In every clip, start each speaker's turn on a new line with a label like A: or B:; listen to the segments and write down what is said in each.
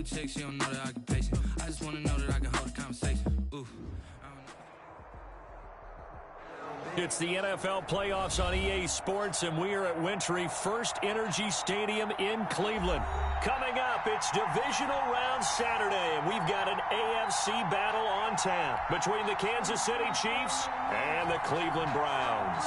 A: chick, she don't know the occupation. I just wanna know that I can hold a conversation. Ooh.
B: It's the NFL playoffs on EA Sports, and we are at Wintry First Energy Stadium in Cleveland. Coming up, it's Divisional Round Saturday, and we've got an AFC battle on tap between the Kansas City Chiefs and the Cleveland Browns.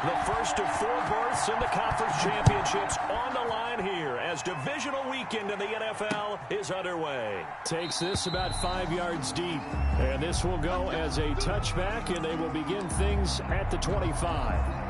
B: The first of 4 berths in the conference championships on the line here as divisional weekend in the NFL is underway. Takes this about 5 yards deep, and this will go as a touchback, and they will begin things at the 25.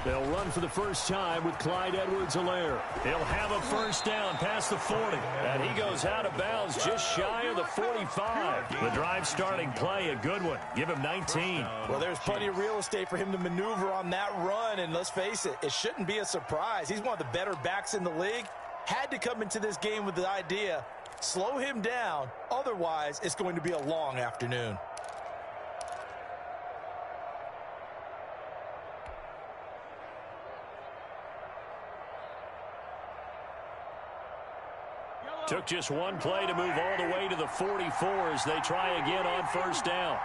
B: They'll run for the first time with Clyde Edwards-Helaire. He'll have a first down past the 40. And he goes out of bounds just shy of the 45. The drive starting play, a good one. Give him 19.
C: Well, there's plenty of real estate for him to maneuver on that run. And let's face it, it shouldn't be a surprise. He's one of the better backs in the league. Had to come into this game with the idea, slow him down. Otherwise, it's going to be a long afternoon.
B: Took just one play to move all the way to the 44 as they try again on first down.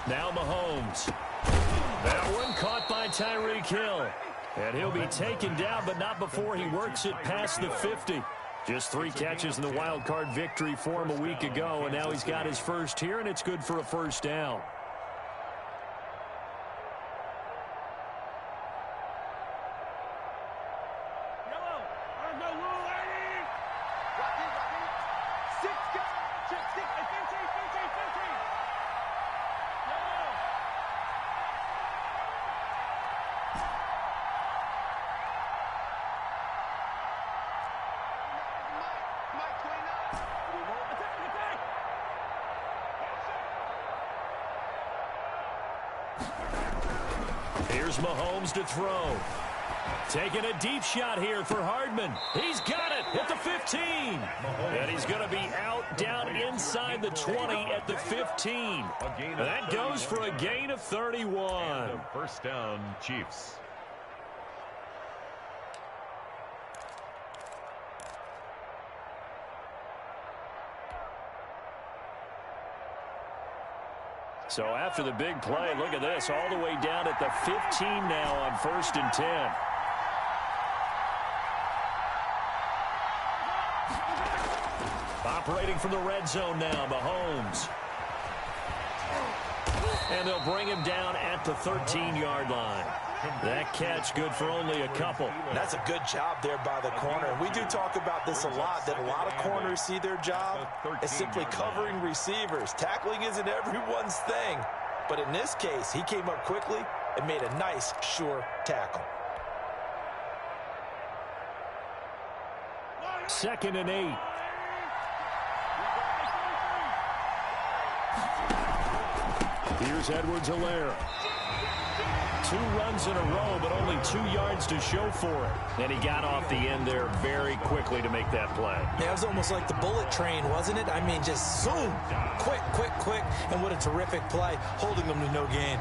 B: Now Mahomes. That one caught by Tyreek Hill. And he'll be taken down, but not before he works it past the 50. Just 3 catches in the wild card victory for him a week ago, and now he's got his first here, and it's good for a first down. Here's Mahomes to throw. Taking a deep shot here for Hardman. He's got it at the 15. And he's going to be out down inside the 20 at the 15. That goes for a gain of 31.
D: First down, Chiefs.
B: So after the big play, look at this, all the way down at the 15 now on first and 10. Operating from the red zone now, Mahomes. And they'll bring him down at the 13-yard line. That catch good for only a couple.
C: That's a good job there by the corner. We do talk about this a lot, that a lot of corners see their job as simply covering receivers. Tackling isn't everyone's thing. But in this case, he came up quickly and made a nice, sure tackle.
B: 2nd and 8. Here's Edwards-Helaire. 2 runs in a row, but only 2 yards to show for it. And he got off the end there very quickly to make that play.
C: Yeah, it was almost like the bullet train, wasn't it? I mean, just zoom. Quick, quick, quick. And what a terrific play, holding them to no gain.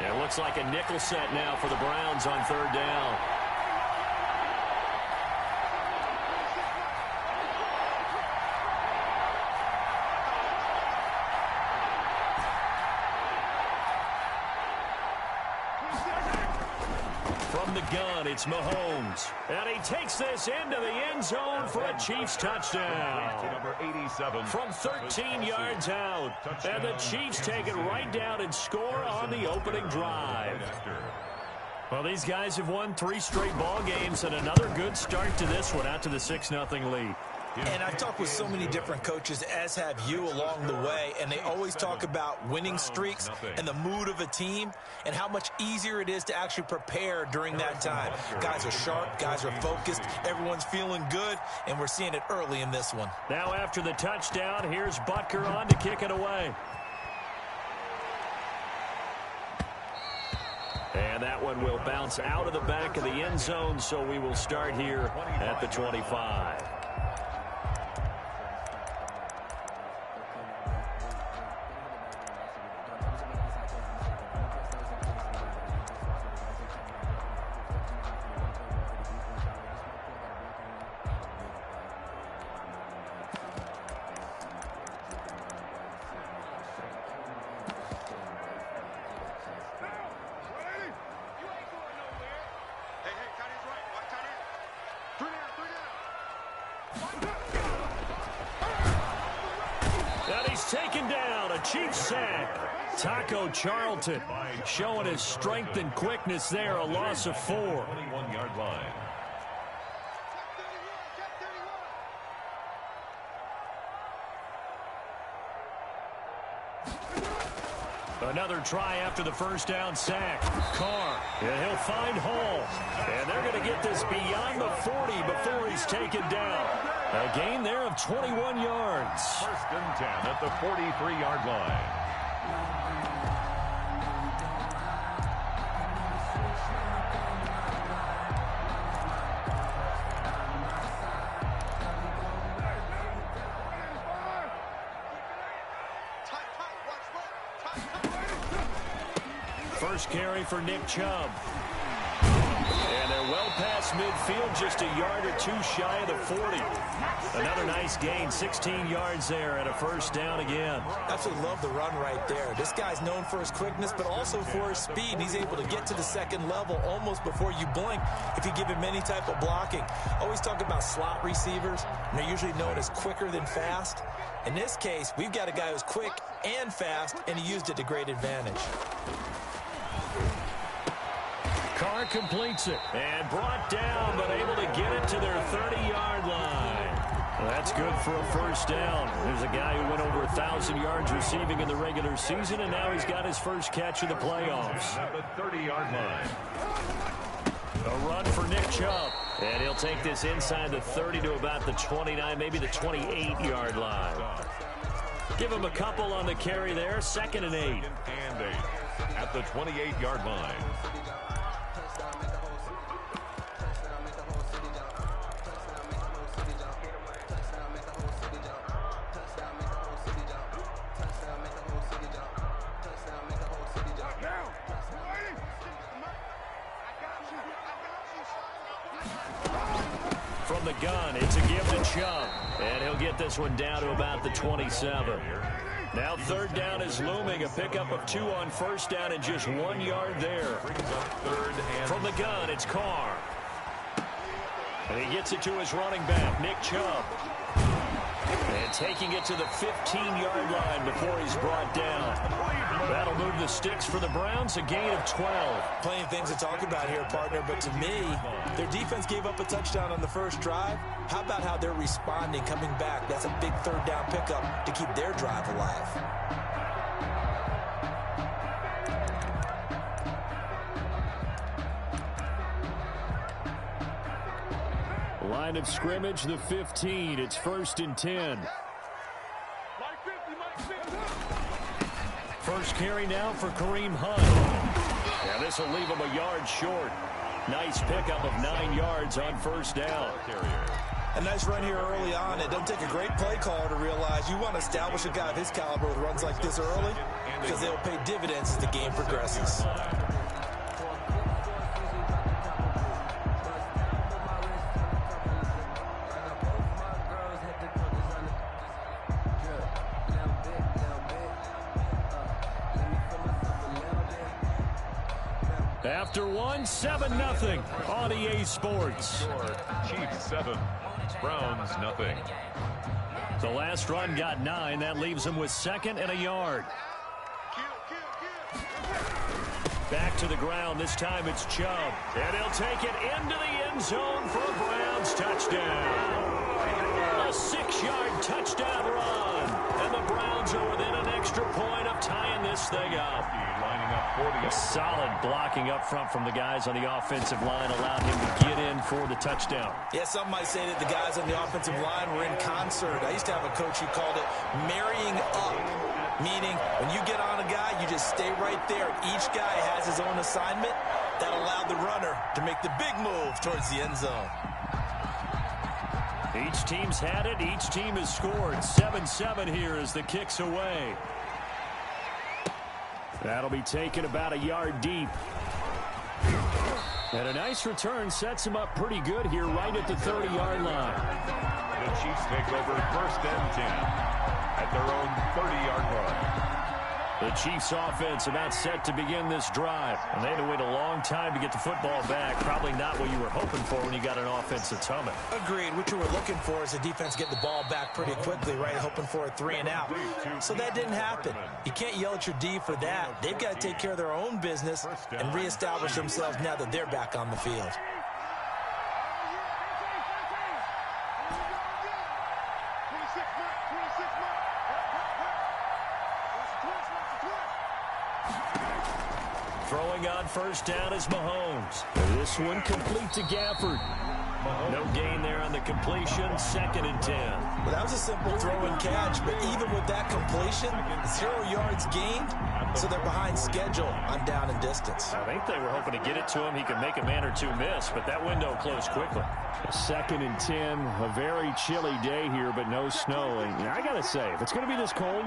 B: Yeah, it looks like a nickel set now for the Browns on 3rd down. From the gun, it's Mahomes. And he takes this into the end zone for a Chiefs touchdown.
D: Number 87.
B: From 13 yards out. And the Chiefs take it right down and score on the opening drive. Well, these guys have won 3 straight ball games and another good start to this one out to the 6-0 lead.
C: And I've talked with so many different coaches, as have you, along the way, and they always talk about winning streaks and the mood of a team and how much easier it is to actually prepare during that time. Guys are sharp, guys are focused, everyone's feeling good, and we're seeing it early in this one.
B: Now after the touchdown, here's Butker on to kick it away. And that one will bounce out of the back of the end zone, so we will start here at the 25. Taken down, a Chiefs sack. Taco Charlton showing his strength and quickness there, a loss of 4.
D: 21-yard line.
B: Another try after the first down sack. Carr, and he'll find Hall. And they're going to get this beyond the 40 before he's taken down. A gain there of 21 yards.
D: First and 10 at the 43-yard line.
B: First carry for Nick Chubb. And they're well past midfield, just a yard or two shy of the 40. Another nice gain, 16 yards there and a first down again.
C: Absolutely love the run right there. This guy's known for his quickness, but also for his speed. He's able to get to the second level almost before you blink if you give him any type of blocking. Always talk about slot receivers, and they're usually known as quicker than fast. In this case, we've got a guy who's quick and fast, and he used it to great advantage.
B: Carr completes it and brought down, but able to get it to their 30-yard line. Well, that's good for a first down. There's a guy who went over 1,000 yards receiving in the regular season, and now he's got his first catch of the playoffs.
D: At the 30-yard line.
B: A run for Nick Chubb. And he'll take this inside the 30 to about the 29, maybe the 28-yard line. Give him a couple on the carry there. 2nd and 8.
D: And 8 at the 28-yard line.
B: From the gun, it's a give to Chubb. And he'll get this one down to about the 27. Now 3rd down is looming. A pickup of 2 on first down and just 1 yard there. From the gun, it's Carr. And he gets it to his running back, Nick Chubb. And taking it to the 15-yard line before he's brought down. That'll move the sticks for the Browns, a gain of 12.
C: Plenty of things to talk about here, partner, but to me, their defense gave up a touchdown on the first drive. How about how they're responding, coming back? That's a big 3rd down pickup to keep their drive alive.
B: Line of scrimmage, the 15. It's 1st and 10. First carry now for Kareem Hunt. Yeah, this will leave him a yard short. Nice pickup of 9 yards on first down.
C: A nice run here early on. It doesn't take a great play caller to realize you want to establish a guy of his caliber with runs like this early because they'll pay dividends as the game progresses.
B: After 7-0 on EA Sports.
D: Chiefs 7, Browns nothing.
B: The last run got 9. That leaves him with 2nd and a yard. Back to the ground. This time it's Chubb. And he'll take it into the end zone for a Browns touchdown. A 6-yard touchdown run. And the Browns are within an extra point of tying this thing up.
D: Lining up for the
B: solid blocking up front from the guys on the offensive line allowed him to get in for the touchdown.
C: Yeah, some might say that the guys on the offensive line were in concert. I used to have a coach who called it marrying up, meaning when you get on a guy, you just stay right there. Each guy has his own assignment. That allowed the runner to make the big move towards the end zone.
B: Each team's had it. Each team has scored. 7-7 here as the kick's away. That'll be taken about a yard deep. And a nice return sets him up pretty good here right at the 30-yard line.
D: The Chiefs take over 1st and 10 at their own 30-yard line.
B: The Chiefs offense about set to begin this drive. And they had to wait a long time to get the football back. Probably not what you were hoping for when you got an offense that's humming.
C: Agreed. What you were looking for is the defense get the ball back pretty quickly, right? Hoping for a 3 and out. So that didn't happen. You can't yell at your D for that. They've got to take care of their own business and reestablish themselves now that they're back on the field.
B: Throwing on 1st down is Mahomes. This one complete to Gafford. No gain there on the completion. 2nd and 10.
C: Well, that was a simple throw and catch, but even with that completion, 0 yards gained, so they're behind schedule on down and distance.
B: I think they were hoping to get it to him. He could make a man or two miss, but that window closed quickly. 2nd and 10, a very chilly day here, but no snow. And I got to say, if it's going to be this cold,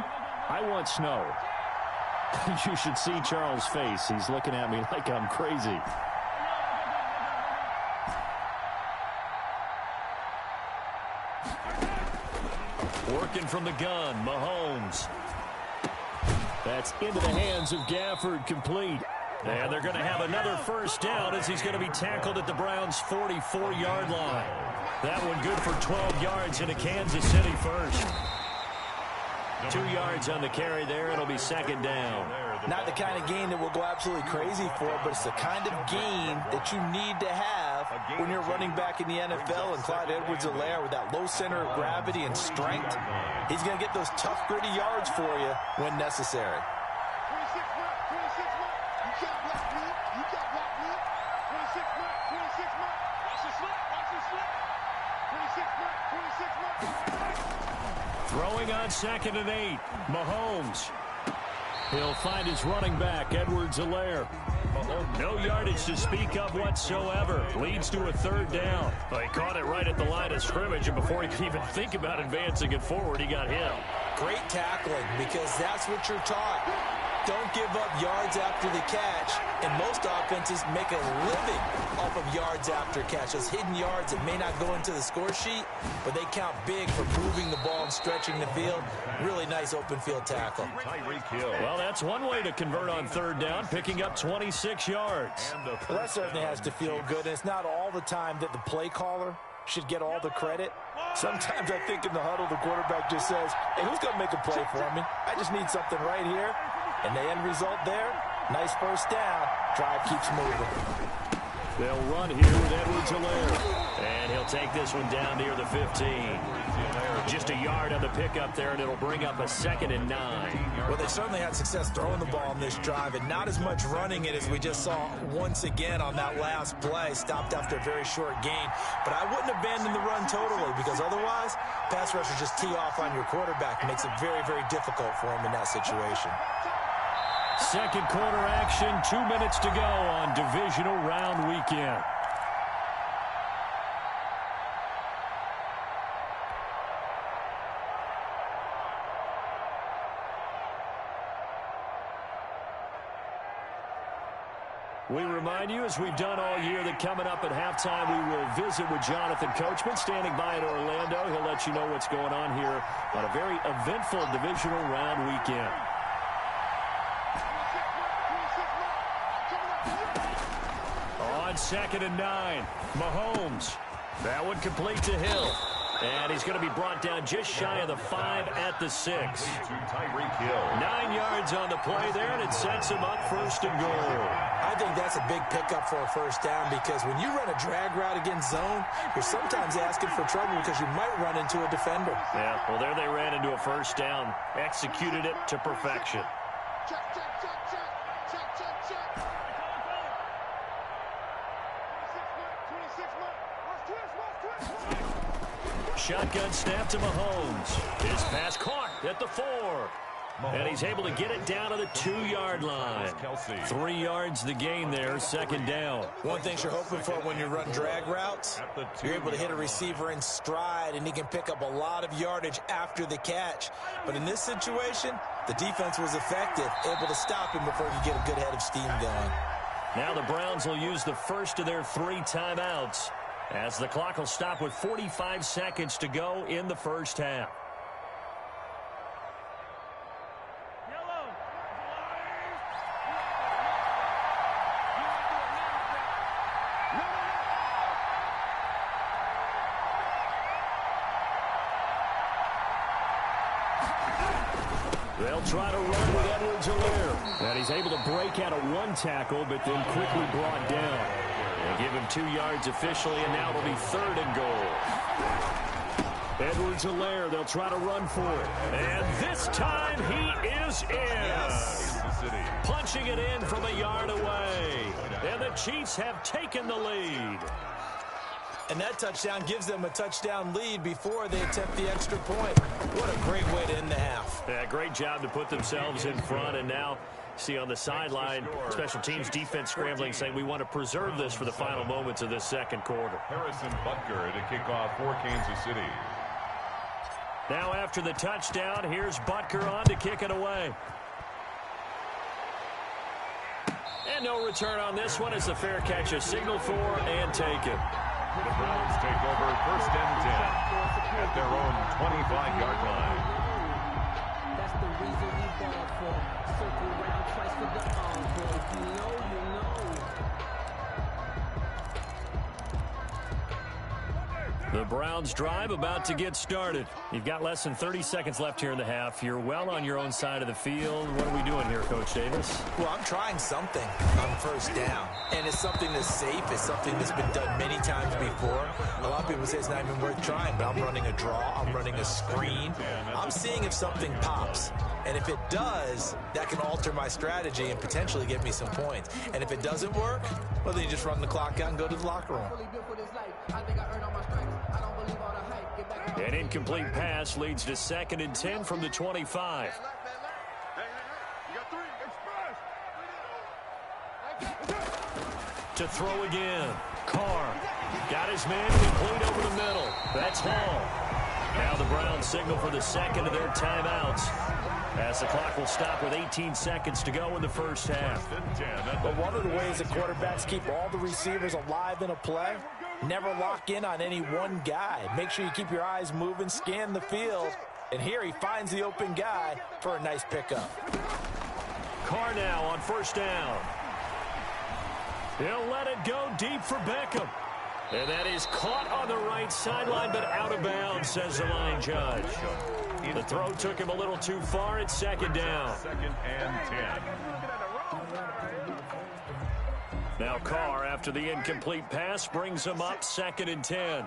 B: I want snow. You should see Charles' face. He's looking at me like I'm crazy. Working from the gun, Mahomes. That's into the hands of Gafford, complete. And they're going to have another 1st down as he's going to be tackled at the Browns' 44-yard line. That one good for 12 yards into Kansas City first. 2 yards on the carry there. It'll be 2nd down.
C: Not the kind of gain that we'll go absolutely crazy for, but it's the kind of gain that you need to have when you're running back in the NFL. And Clyde Edwards-Helaire, with that low center of gravity and strength, he's going to get those tough, gritty yards for you when necessary.
B: Throwing on 2nd and 8, Mahomes. He'll find his running back, Edwards-Helaire. No yardage to speak of whatsoever. Leads to a 3rd down. Well, he caught it right at the line of scrimmage, and before he could even think about advancing it forward, he got hit.
C: Great tackling, because that's what you're taught. Don't give up yards after the catch, and most offenses make a living off of yards after catch. Those hidden yards that may not go into the score sheet, but they count big for moving the ball and stretching the field. Really nice open field tackle.
B: Well, that's one way to convert on 3rd down, picking up 26 yards.
C: Well, that certainly has to feel good, and it's not all the time that the play caller should get all the credit. Sometimes I think in the huddle, the quarterback just says, hey, who's going to make a play for me? I just need something right here. And the end result there, nice 1st down. Drive keeps moving.
B: They'll run here with Edwards-Helaire. And he'll take this one down near the 15. Just a yard on the pickup there, and it'll bring up a 2nd and 9.
C: Well, they certainly had success throwing the ball on this drive, and not as much running it as we just saw once again on that last play. Stopped after a very short gain. But I wouldn't abandon the run totally, because otherwise, pass rushers just tee off on your quarterback. It makes it very, very difficult for him in that situation.
B: 2nd quarter action, 2 minutes to go on Divisional Round weekend. We remind you, as we've done all year, that coming up at halftime, we will visit with Jonathan Coachman, standing by in Orlando. He'll let you know what's going on here on a very eventful Divisional Round weekend. On 2nd and 9, Mahomes. That one complete to Hill. And he's going to be brought down just shy of the 5 at the 6.
D: 9
B: yards on the play there, and it sets him up first and goal.
C: I think that's a big pickup for a first down because when you run a drag route against zone, you're sometimes asking for trouble because you might run into a defender.
B: Yeah, well, there they ran into a first down. Executed it to perfection. Shotgun snap to Mahomes. His pass caught at the 4. And he's able to get it down to the 2-yard line. 3 yards the gain there, second down.
C: One thing you're hoping for when you run drag routes, you're able to hit a receiver in stride, and he can pick up a lot of yardage after the catch. But in this situation, the defense was effective, able to stop him before he could get a good head of steam going.
B: Now the Browns will use the first of their 3 timeouts, as the clock will stop with 45 seconds to go in the first half. They'll try to run with Edwards-Helaire. And he's able to break out of 1 tackle, but then quickly brought down. They give him 2 yards officially, and now it'll be 3rd and goal. Edwards-Helaire, they'll try to run for it. And this time he is in. Yes. Punching it in from a yard away. And the Chiefs have taken the lead.
C: And that touchdown gives them a touchdown lead before they attempt the extra point. What a great way to end the half.
B: Yeah, great job to put themselves in front, and now see on the sideline, special teams defense scrambling, saying we want to preserve this for the final moments of this second quarter.
D: Harrison Butker to kick off for Kansas City.
B: Now after the touchdown, here's Butker on to kick it away. And no return on this one as the fair catch is signaled for and taken.
D: The Browns take over 1st and 10 at their own 25-yard line.
E: That's the reason we ball for. Circle round twice for the encore. If you know, you know.
B: The Browns drive about to get started. You've got less than 30 seconds left here in the half. You're well on your own side of the field. What are we doing here, Coach Davis?
C: Well, I'm trying something on 1st down. And it's something that's safe. It's something that's been done many times before. A lot of people say it's not even worth trying, but I'm running a draw. I'm running a screen. I'm seeing if something pops. And if it does, that can alter my strategy and potentially get me some points. And if it doesn't work, well, then you just run the clock out and go to the locker room.
B: An incomplete pass leads to 2nd and 10 from the 25. To throw again. Carr got his man complete over the middle. That's Hall. Now the Browns signal for the 2nd of their timeouts, as the clock will stop with 18 seconds to go in the first half.
C: But one of the ways that quarterbacks keep all the receivers alive in a play, never lock in on any one guy. Make sure you keep your eyes moving, scan the field. And here he finds the open guy for a nice pickup.
B: Carr now on 1st down. He'll let it go deep for Beckham. And that is caught on the right sideline, but out of bounds, says the line judge. The throw took him a little too far. It's 2nd down.
D: 2nd and 10.
B: Now Carr, after the incomplete pass, brings him up 2nd and 10.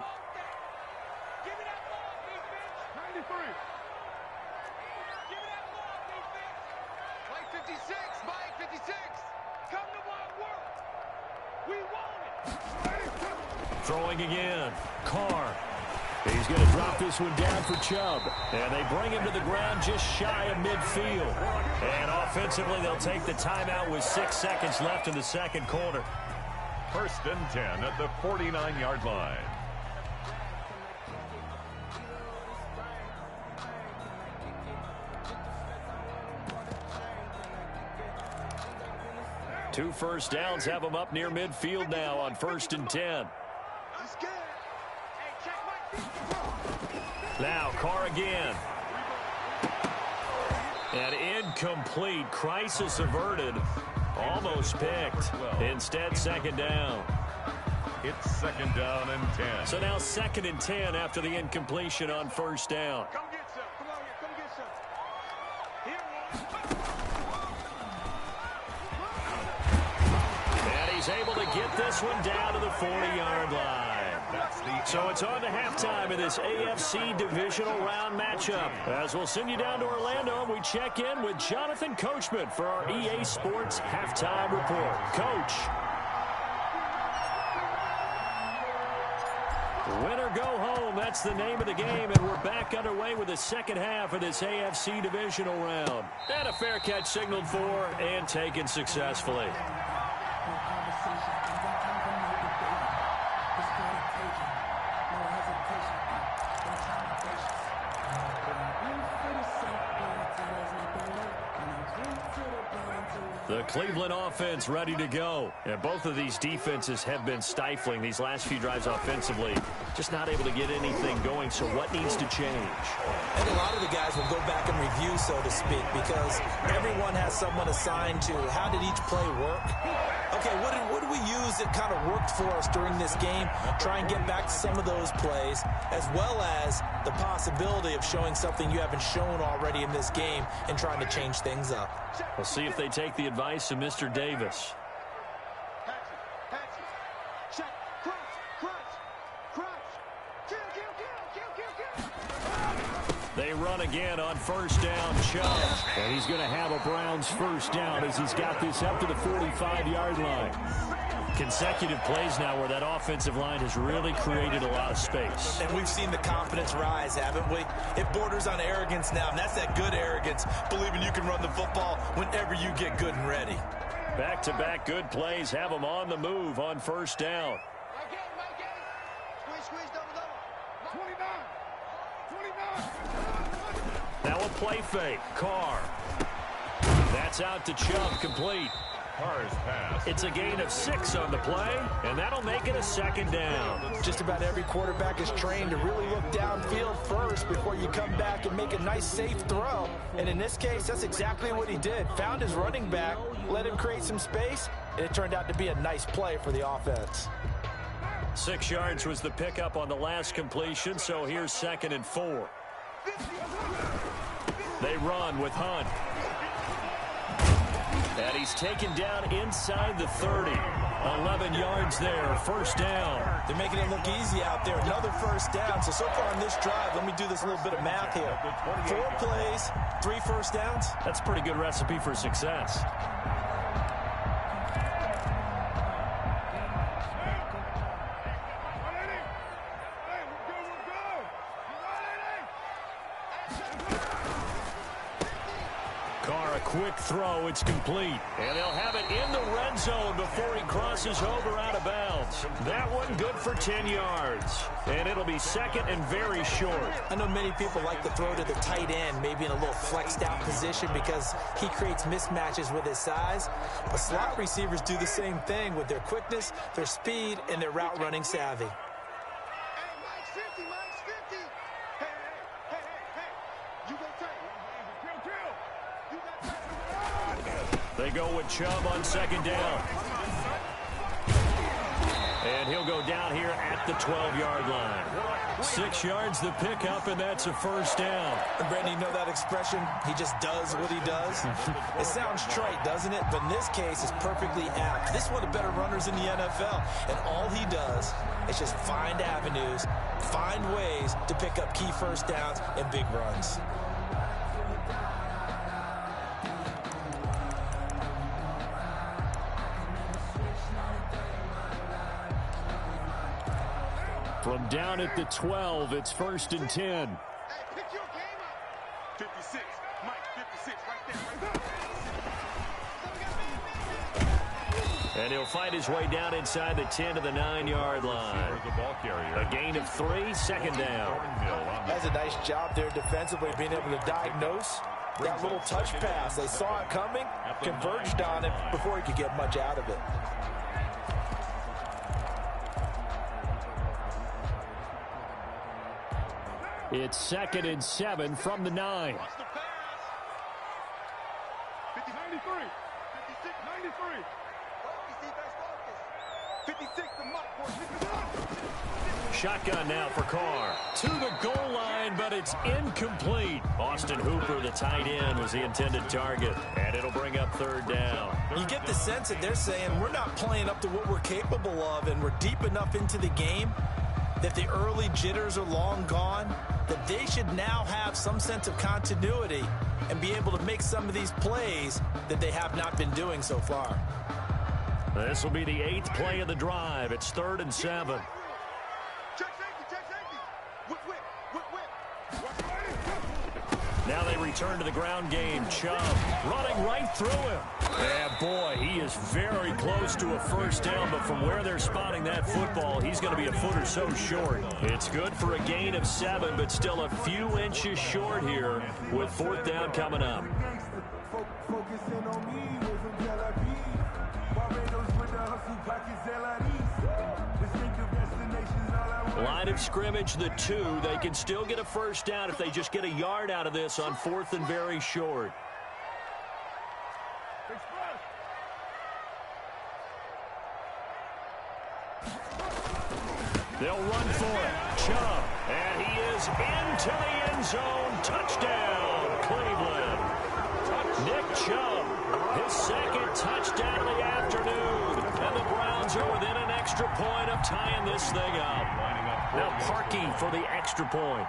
B: Throwing again. Carr. He's going to drop this one down for Chubb. And they bring him to the ground just shy of midfield. And offensively, they'll take the timeout with 6 seconds left in the second quarter.
D: 1st and 10 at the 49-yard line.
B: Two first downs have them up near midfield now on 1st and 10. Now Carr again. And incomplete. Crisis averted. Almost picked. Instead, 2nd down.
D: It's 2nd down and 10.
B: So now 2nd and 10 after the incompletion on 1st down. able to get this one down to the 40-yard line. So it's on to halftime in this AFC Divisional Round matchup. As we'll send you down to Orlando, we check in with Jonathan Coachman for our EA Sports Halftime Report. Coach. Win or go home, that's the name of the game, and we're back underway with the second half of this AFC Divisional Round. And a fair catch signaled for and taken successfully. The Cleveland offense ready to go. And both of these defenses have been stifling these last few drives offensively. Just not able to get anything going, so what needs to change?
C: I think a lot of the guys will go back and review, so to speak, because everyone has someone assigned to how did each play work. Okay, what did we use that kind of worked for us during this game? Try and get back to some of those plays, as well as the possibility of showing something you haven't shown already in this game and trying to change things up.
B: We'll see if they take the advice of Mr. Davis. They run again on first down, Chubb. And he's going to have a Browns first down as he's got this up to the 45-yard line. Consecutive plays now where that offensive line has really created a lot of space.
C: And we've seen the confidence rise, haven't we? It borders on arrogance now, and that's that good arrogance, believing you can run the football whenever you get good and ready.
B: Back-to-back good plays have them on the move on first down. Now a play fake. Carr. That's out to Chubb, complete.
D: Carr's pass.
B: It's a gain of 6 on the play, and that'll make it a second down.
C: Just about every quarterback is trained to really look downfield first before you come back and make a nice, safe throw. And in this case, that's exactly what he did. Found his running back, let him create some space, and it turned out to be a nice play for the offense.
B: 6 yards was the pickup on the last completion, so here's 2nd and 4. They run with Hunt. And he's taken down inside the 30. 11 yards there, first down.
C: They're making it look easy out there. Another first down. So far on this drive, let me do this little bit of math here. 4 plays, 3 first downs.
B: That's a pretty good recipe for success. Quick throw, it's complete. And they'll have it in the red zone before he crosses over out of bounds. That one good for 10 yards. And it'll be 2nd and very short.
C: I know many people like to throw to the tight end, maybe in a little flexed out position because he creates mismatches with his size. But slot receivers do the same thing with their quickness, their speed, and their route running savvy.
B: They go with Chubb on 2nd down. And he'll go down here at the 12-yard line. 6 yards the pickup, and that's a first down.
C: And Brandon, you know that expression? He just does what he does. It sounds trite, doesn't it? But in this case, it's perfectly apt. This is one of the better runners in the NFL. And all he does is just find avenues, find ways to pick up key first downs and big runs.
B: From down at the 12, it's 1st and 10.
F: Hey, pick your game up. 56, Mike, 56, right there.
B: And he'll find his way down inside the 10 to the 9-yard line. A gain of 3, 2nd down.
C: That's a nice job there defensively, being able to diagnose that little touch pass. They saw it coming, converged on it before he could get much out of it.
B: It's 2nd and 7 from the 9.
F: 50, 93, 56, 93.
B: Shotgun now for Carr. To the goal line, but it's incomplete. Austin Hooper, the tight end, was the intended target. And it'll bring up third down.
C: You get the sense that they're saying we're not playing up to what we're capable of, and we're deep enough into the game that the early jitters are long gone, that they should now have some sense of continuity and be able to make some of these plays that they have not been doing so far.
B: This will be the 8th play of the drive. It's 3rd and 7. Now they return to the ground game. Chubb running right through him. And boy, he is very close to a first down, but from where they're spotting that football, he's going to be a foot or so short. It's good for a gain of 7, but still a few inches short here with 4th down coming up. Line of scrimmage, the 2. They can still get a first down if they just get a yard out of this on 4th and very short. They'll run for it. Chubb. And he is into the end zone. Touchdown, Cleveland. Nick Chubb, his 2nd touchdown of the afternoon. And the Browns are within an extra point of tying this thing up. Now Parkey for the extra point.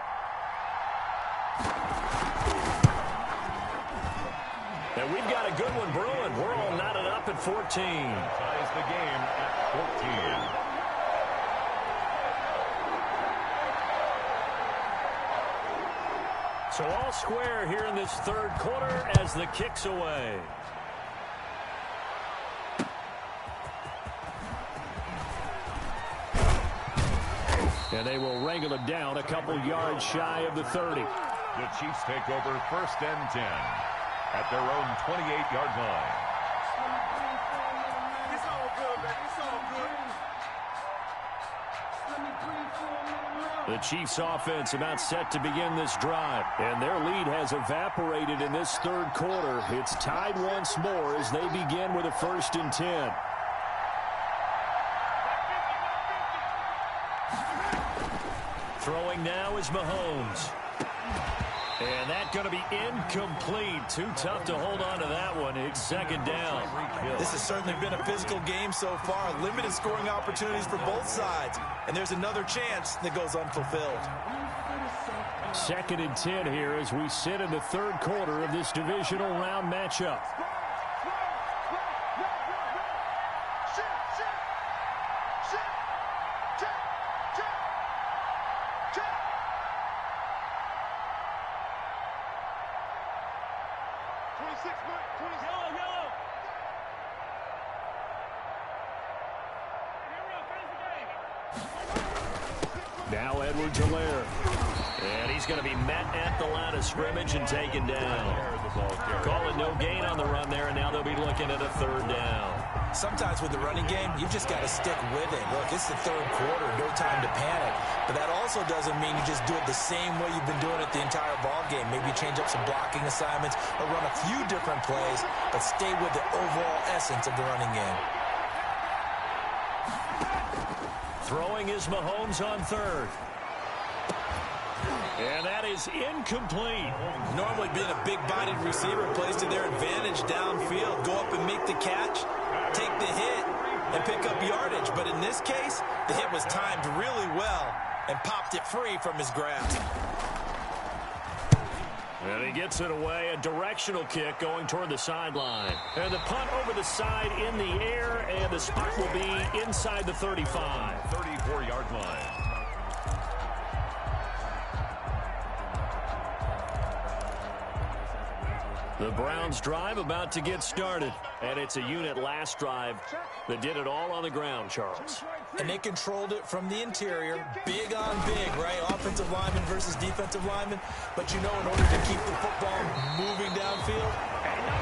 B: And we've got a good one brewing. We're all knotted up at 14.
D: Ties the game at 14.
B: So all square here in this 3rd quarter as the kick's away. And they will wrangle him down a couple yards shy of the 30.
D: The Chiefs take over 1st and 10 at their own 28-yard line.
F: It's all good, man. It's all good.
B: The Chiefs offense about set to begin this drive. And their lead has evaporated in this 3rd quarter. It's tied once more as they begin with a 1st and 10. Throwing now is Mahomes. And that's going to be incomplete. Too tough to hold on to that one. It's 2nd down.
C: This has certainly been a physical game so far. Limited scoring opportunities for both sides. And there's another chance that goes unfulfilled.
B: 2nd and 10 here as we sit in the 3rd quarter of this divisional round matchup. Now Edwards-Helaire. And he's going to be met at the line of scrimmage and taken down. Calling no gain on the run there, and now they'll be looking at a 3rd down.
C: Sometimes with the running game, you've just got to stick with it. Look, it's the 3rd quarter, no time to panic. But that also doesn't mean you just do it the same way you've been doing it the entire ball game. Maybe you change up some blocking assignments or run a few different plays, but stay with the overall essence of the running game.
B: Throwing is Mahomes on 3rd. And that is incomplete.
C: Normally being a big-bodied receiver plays to their advantage downfield. Go up and make the catch, take the hit, and pick up yardage. But in this case, the hit was timed really well and popped it free from his grasp.
B: And he gets it away, a directional kick going toward the sideline. And the punt over the side in the air, and the spot will be inside the 35.
D: 34-yard line.
B: The Browns drive about to get started. And it's a unit last drive that did it all on the ground, Charles.
C: And they controlled it from the interior. Big on big, right? Offensive lineman versus defensive lineman. But you know, in order to keep the football moving downfield,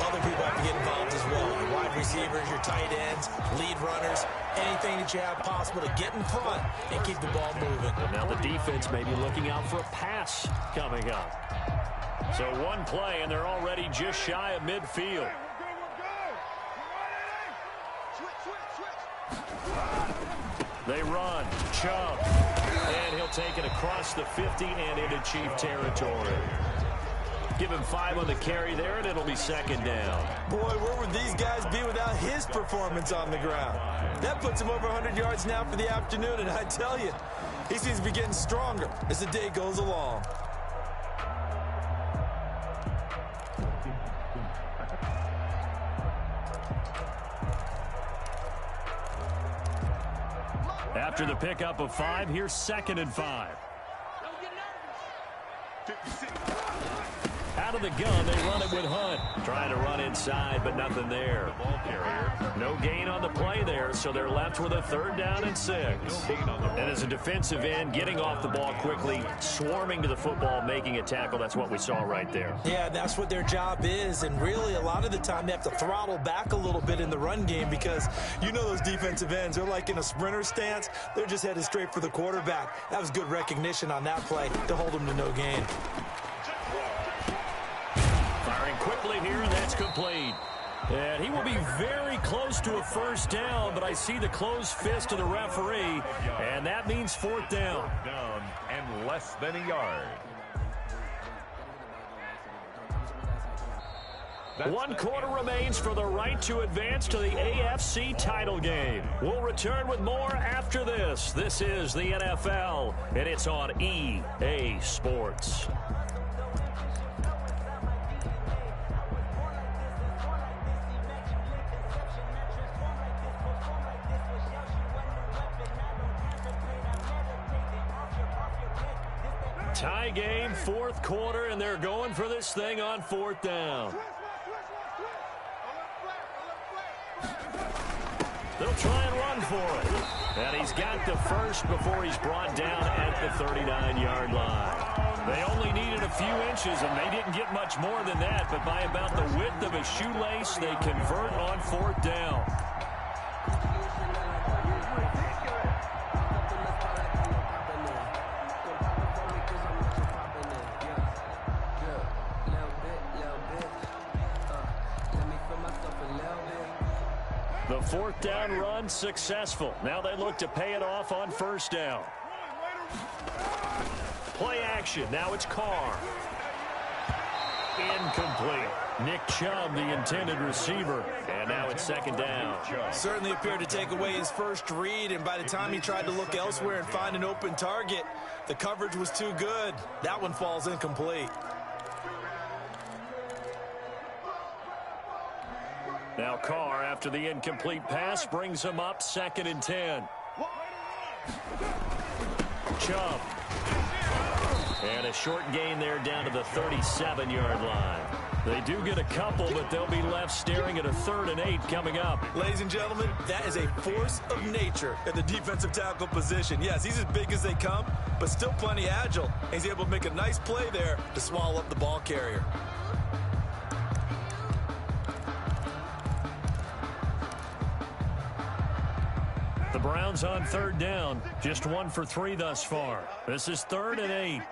C: other people have to get involved as well. Your wide receivers, your tight ends, lead runners, anything that you have possible to get in front and keep the ball moving.
B: And now the defense may be looking out for a pass coming up. So one play, and they're already just shy of midfield.
F: Switch.
B: They run. Chubb. And he'll take it across the 50 and into Chief territory. Give him 5 on the carry there, and it'll be second down.
C: Boy, where would these guys be without his performance on the ground? That puts him over 100 yards now for the afternoon, and I tell you, he seems to be getting stronger as the day goes along.
B: After the pickup of 5, here's 2nd and 5.
F: 56.
B: Out of the gun, they run it with Hunt. Trying to run inside, but nothing there.
D: The ball carrier.
B: No gain on the play there, so they're left with a 3rd down and 6. And as a defensive end, getting off the ball quickly, swarming to the football, making a tackle, that's what we saw right there.
C: Yeah, that's what their job is, and really a lot of the time they have to throttle back a little bit in the run game because you know those defensive ends, they're like in a sprinter stance. They're just headed straight for the quarterback. That was good recognition on that play to hold them to no gain.
B: Firing quickly here, and that's complete. And he will be very close to a 1st down, but I see the closed fist of the referee, and that means 4th down.
D: Down and less than a yard.
B: 1 quarter remains for the right to advance to the AFC title game. We'll return with more after this. This is the NFL, and it's on EA Sports. Tie game, 4th quarter, and they're going for this thing on 4th down. They'll try and run for it. And he's got the first before he's brought down at the 39-yard line. They only needed a few inches, and they didn't get much more than that, but by about the width of a shoelace, they convert on 4th down. The 4th down run successful. Now they look to pay it off on 1st down. Play action. Now it's Carr. Incomplete. Nick Chubb, the intended receiver. And now it's 2nd down.
C: Certainly appeared to take away his first read, and by the time he tried to look elsewhere and find an open target, the coverage was too good. That one falls incomplete.
B: Now Carr, after the incomplete pass, brings him up 2nd and 10. Chubb. And a short gain there down to the 37-yard line. They do get a couple, but they'll be left staring at a 3rd and 8 coming up.
C: Ladies and gentlemen, that is a force of nature at the defensive tackle position. Yes, he's as big as they come, but still plenty agile. He's able to make a nice play there to swallow up the ball carrier.
B: The Browns on 3rd down. Just 1 for 3 thus far. This is 3rd and 8.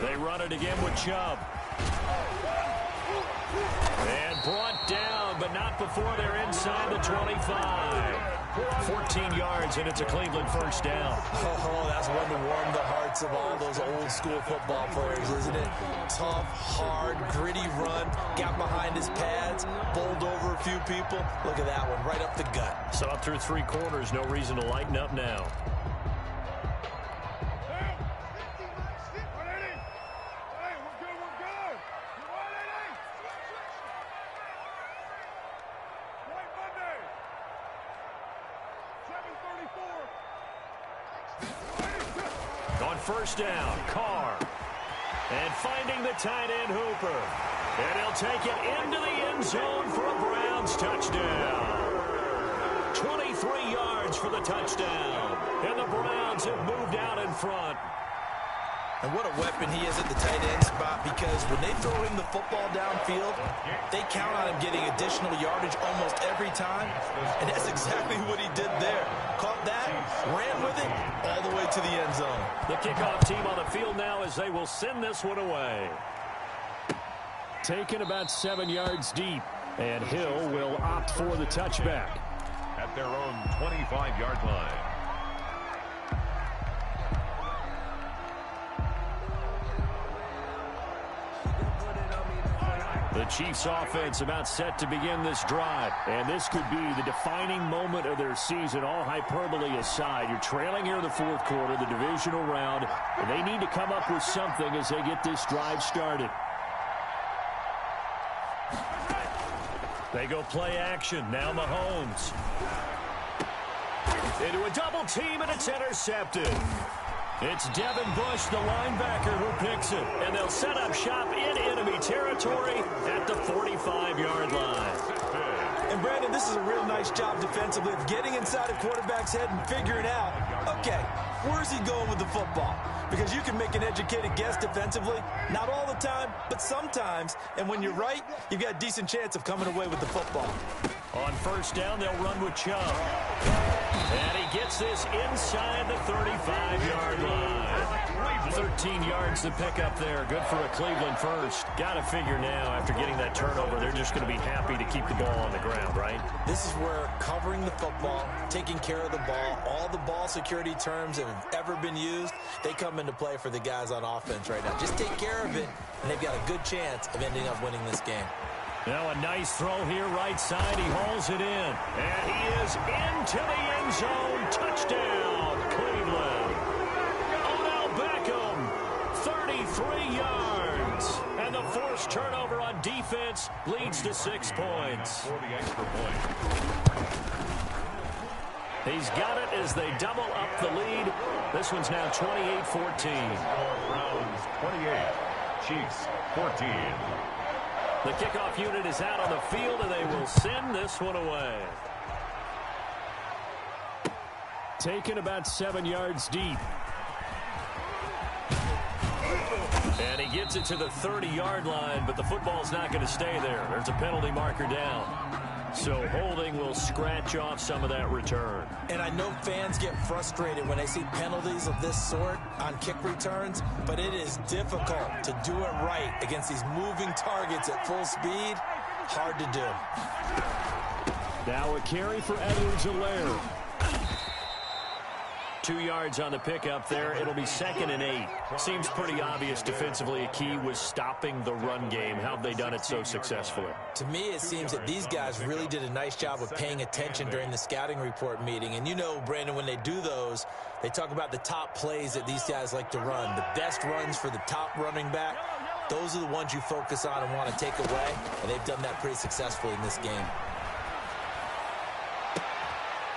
B: They run it again with Chubb. And brought down, but not before they're inside the 25. 14 yards, and it's a Cleveland 1st down.
C: Oh, that's one to warm the hearts of all those old-school football players, isn't it? Tough, hard, gritty run, got behind his pads, bowled over a few people. Look at that one, right up the gut.
B: Saw through 3 quarters, no reason to lighten up now. On 1st down, Carr. And finding the tight end, Hooper. And he'll take it into the end zone for a Browns touchdown. 23 yards for the touchdown. And the Browns have moved out in front.
C: And what a weapon he is at the tight end spot, because when they throw him the football downfield, they count on him getting additional yardage almost every time. And that's exactly what he did there. Caught that, ran with it, all the way to the end zone.
B: The kickoff team on the field now as they will send this one away. Taken about 7 yards deep, and Hill will opt for the touchback.
D: At their own 25-yard line.
B: The Chiefs offense about set to begin this drive, and this could be the defining moment of their season, all hyperbole aside. You're trailing here in the fourth quarter, the divisional round, and they need to come up with something as they get this drive started. They go play action. Now Mahomes. Into a double team, and it's intercepted. It's Devin Bush, the linebacker, who picks it. And they'll set up shop in enemy territory at the 45-yard line.
C: And, Brandon, this is a real nice job defensively of getting inside a quarterback's head and figuring out, okay, where's he going with the football? Because you can make an educated guess defensively, not all the time, but sometimes. And when you're right, you've got a decent chance of coming away with the football.
B: On first down, they'll run with Chubb. And he gets this inside the 35-yard line. 13 yards to pick up there. Good for a Cleveland first. Got to figure now, after getting that turnover, they're just going to be happy to keep the ball on the ground, right?
C: This is where covering the football, taking care of the ball, all the ball security terms that have ever been used, they come into play for the guys on offense right now. Just take care of it, and they've got a good chance of ending up winning this game.
B: Now a nice throw here right side. He hauls it in. And he is into the end zone. Touchdown, Cleveland. Odell Beckham, 33 yards. And the forced turnover on defense leads to 6 points.
D: For the extra point.
B: He's got it as they double up the lead. This one's now 28-14.
D: Browns 28, Chiefs 14.
B: The kickoff unit is out on the field, and they will send this one away. Taken about 7 yards deep. And he gets it to the 30-yard line, but the football's not going to stay there. There's a penalty marker down. So holding will scratch off some of that return.
C: And I know fans get frustrated when they see penalties of this sort on kick returns, but it is difficult to do it right against these moving targets at full speed. Hard to do.
B: Now a carry for Edwards-Helaire. 2 yards on the pickup there. It'll be 2nd and 8. Seems pretty obvious defensively a key was stopping the run game. How have they done it so successfully?
C: To me, it seems that these guys really did a nice job of paying attention during the scouting report meeting. And you know, Brandon, when they do those, they talk about the top plays that these guys like to run. The best runs for the top running back. Those are the ones you focus on and want to take away. And they've done that pretty successfully in this game.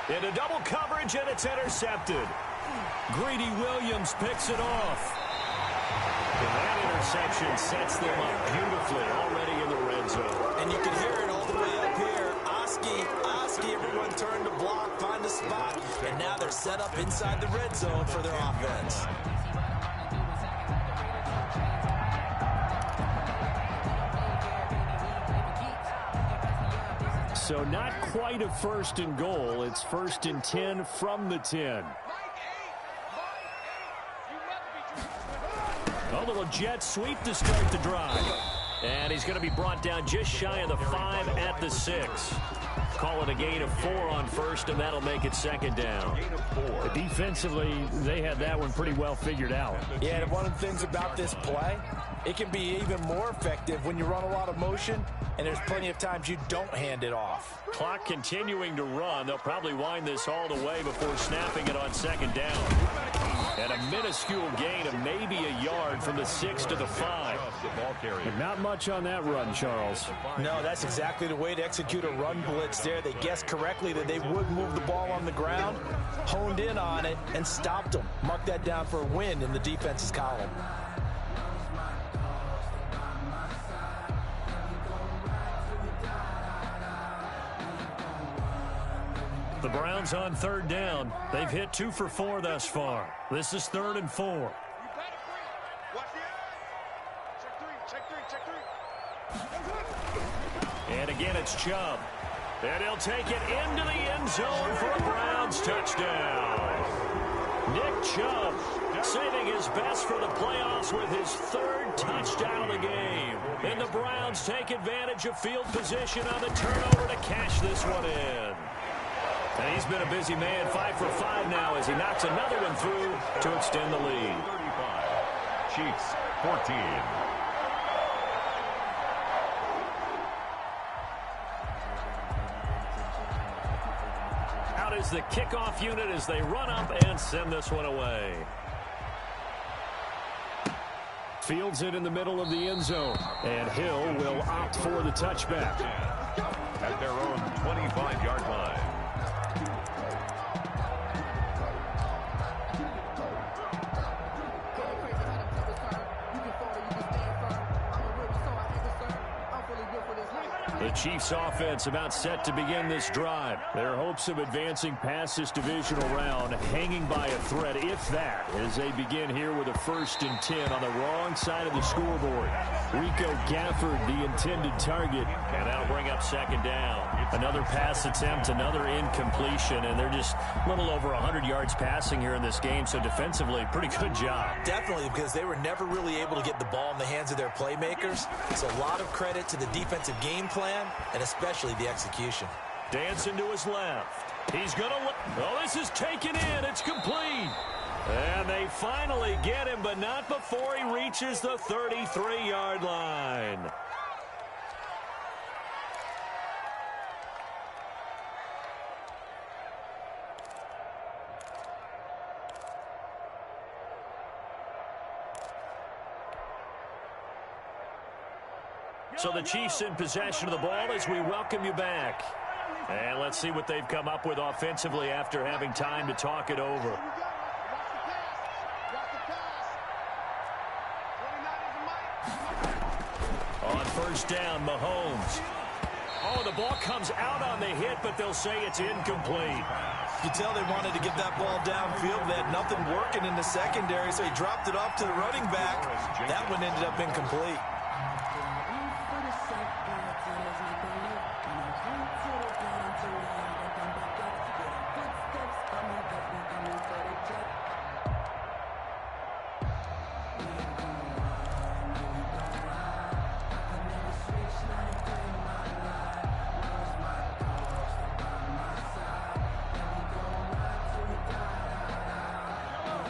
B: Into double coverage, and it's intercepted. Greedy Williams picks it off. And that interception sets them up beautifully already in the red zone.
C: And you can hear it all the way up here. Oski, everyone turn to block, find a spot. And now they're set up inside the red zone for their offense.
B: So not quite a 1st and goal. It's 1st and 10 from the 10. A little jet sweep to start the drive. And he's going to be brought down just shy of the 5 at the 6. Call it a gain of 4 on first, and that'll make it 2nd down.
G: Defensively, they had that one pretty well figured out.
C: Yeah, and one of the things about this play, it can be even more effective when you run a lot of motion, and there's plenty of times you don't hand it off.
B: Clock continuing to run. They'll probably wind this all the way before snapping it on 2nd down. And a minuscule gain of maybe a yard from the 6 to the 5.
G: But not much on that run, Charles.
C: No, that's exactly the way to execute a run blitz there. They guessed correctly that they would move the ball on the ground, honed in on it, and stopped them. Mark that down for a win in the defense's column.
B: The Browns on 3rd down. They've hit 2 for 4 thus far. This is 3rd and 4. It's Chubb. And he'll take it into the end zone for a Browns touchdown. Nick Chubb saving his best for the playoffs with his third touchdown of the game. And the Browns take advantage of field position on the turnover to cash this one in. And he's been a busy man, 5 for 5 now as he knocks another one through to extend the lead.
D: 35. Chiefs 14.
B: Out is the kickoff unit as they run up and send this one away.
G: Fields it in the middle of the end zone. And Hill will opt for the touchback.
D: At their own 25-yard line.
B: The Chiefs offense about set to begin this drive.
G: Their hopes of advancing past this divisional round hanging by a thread, if that, as they begin here with a 1st and 10 on the wrong side of the scoreboard. Rico Gafford, the intended target.
B: And that'll bring up 2nd down. Another pass attempt, another incompletion, and they're just a little over 100 yards passing here in this game, so defensively, pretty good job.
C: Definitely, because they were never really able to get the ball in the hands of their playmakers. So a lot of credit to the defensive game plan, and especially the execution.
B: Dancing to his left. He's going to... Oh, this is taken in. It's complete. And they finally get him, but not before he reaches the 33-yard line. So the Chiefs in possession of the ball as we welcome you back. And let's see what they've come up with offensively after having time to talk it over. On 1st down, Mahomes. Oh, the ball comes out on the hit, but they'll say it's incomplete.
C: You tell they wanted to get that ball downfield. They had nothing working in the secondary, so he dropped it off to the running back. That one ended up incomplete.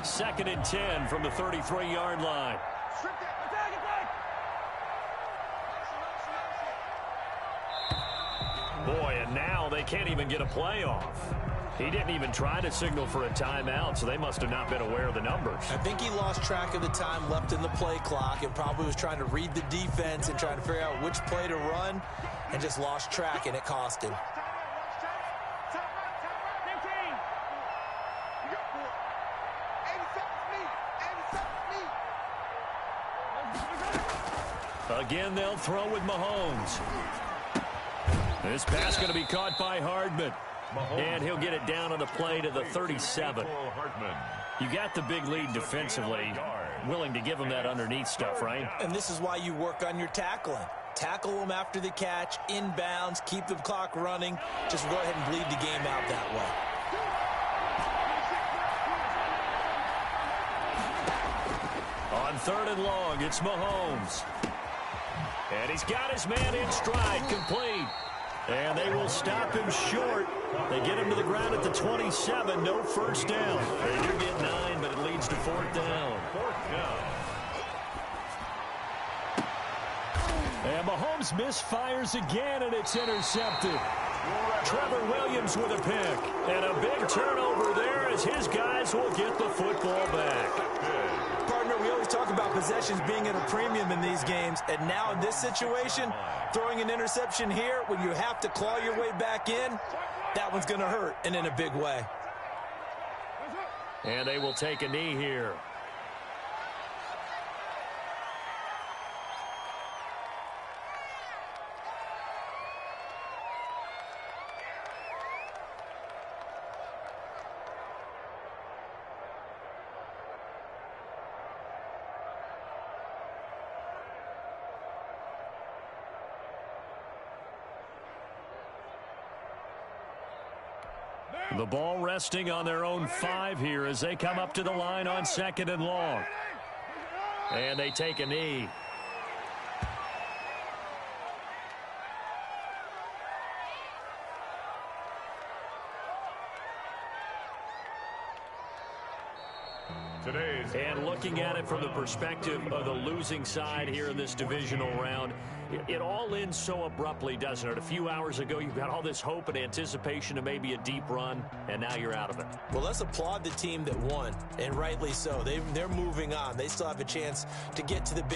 B: Second and 10 from the 33-yard line. Boy, and now they can't even get a play off. He didn't even try to signal for a timeout, so they must have not been aware of the numbers.
C: I think he lost track of the time left in the play clock and probably was trying to read the defense and trying to figure out which play to run and just lost track, and it cost him.
B: Again, they'll throw with Mahomes. This pass going to be caught by Hardman. And he'll get it down on the play to the 37. You got the big lead defensively. Willing to give him that underneath stuff, right?
C: And this is why you work on your tackling. Tackle them after the catch, inbounds, keep the clock running. Just go ahead and bleed the game out that way.
B: On 3rd and long, it's Mahomes. And he's got his man in stride, complete. And they will stop him short. They get him to the ground at the 27, no 1st down. They do get 9, but it leads to 4th down.
G: And Mahomes misfires again, and it's intercepted.
B: Trevor Williams with a pick. And a big turnover there as his guys will get the football back.
C: Partner, we always talk about possessions being at a premium in these games, and now in this situation, throwing an interception here when you have to claw your way back in, that one's going to hurt, and in a big way.
B: And they will take a knee here. The ball resting on their own 5 here as they come up to the line on 2nd and long. And they take a knee. And looking at it from the perspective of the losing side here in this divisional round, it all ends so abruptly, doesn't it? A few hours ago, you've got all this hope and anticipation of maybe a deep run, and now you're out of it.
C: Well, let's applaud the team that won, and rightly so. They're moving on. They still have a chance to get to the big